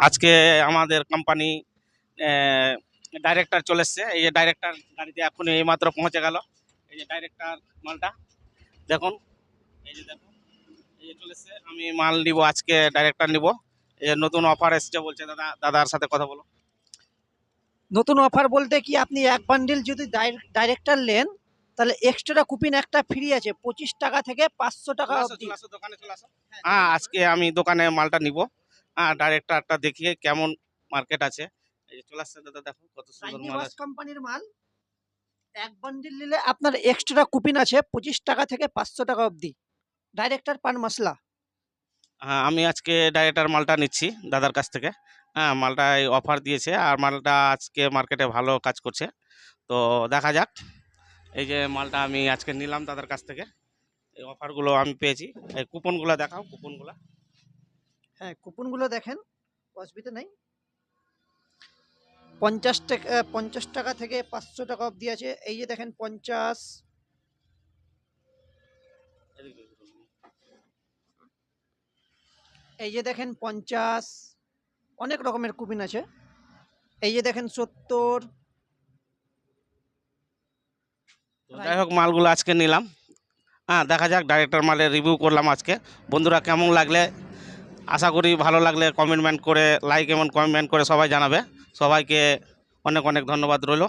আজকে আমাদের company director চলে এসছে। এই যে ডাইরেক্টর গাড়িতে এখন এইমাত্র পৌঁছে গেল। এই যে ডাইরেক্টর মালটা দেখুন, এই যে দেখুন, এই যে চলে এসছে। আমি মাল নিব আজকে, ডাইরেক্টর নিব। এই যে নতুন অফার এসছে বলছে। দাদার সাথে কথা বলো। নতুন অফার বলতে কি, আপনি এক বান্ডিল যদি ডাইরেক্টর নেন তাহলে এক্সট্রা কুপন একটা ফ্রি আছে 25 টাকা থেকে 500 টাকা চলে আসো, অবধি। চলে আসো, দোকানে চলে আসো। হ্যাঁ, আজকে আমি দোকানে মালটা নিব। হ্যাঁ, ডাইরেক্টরটা দেখিয়ে কেমন মার্কেট আছে। এই যে চলে আসছে দাদা, দেখো কত সুন্দর রাইনি মাল ওয়াশ আছে। কোম্পানির মাল। এক বান্ডিল নিলে আপনার এক্সট্রা কুপন আছে 25 টাকা থেকে 500 টাকা অবধি। ডাইরেক্টর পান মশলা। হ্যাঁ, আমি আজকে ডাইরেক্টর মালটা নিচ্ছি দাদার কাছ থেকে। হ্যাঁ, মালটা অফার দিয়েছে আর মালটা আজকে মার্কেটে ভালো কাজ করছে। তো দেখা যাক। এই যে মালটা আমি আজকে নিলাম দাদার কাছ থেকে। এই অফারগুলো আমি পেয়েছি। এই কুপনগুলো দেখাও, কুপনগুলো। হ্যাঁ, কুপনগুলো দেখেন, অসুবিধা নেই। 50 টাকা, 50 টাকা থেকে 500 টাকা অবধি আছে। এই যে দেখেন 50, এই যে দেখেন 50, অনেক রকমের কুপন আছে। এই যে দেখেন 70। তো যাই হোক, মালগুলো আজকে নিলাম। হ্যাঁ, দেখা যাক। ডাইরেক্টর মালের রিভিউ করলাম আজকে। বন্ধুরা কেমন লাগলে, আশা করি ভালো লাগলে কমেন্ট করে, লাইক এবং কমেন্ট করে সবাই জানাবে। সবাইকে অনেক অনেক ধন্যবাদ রইল।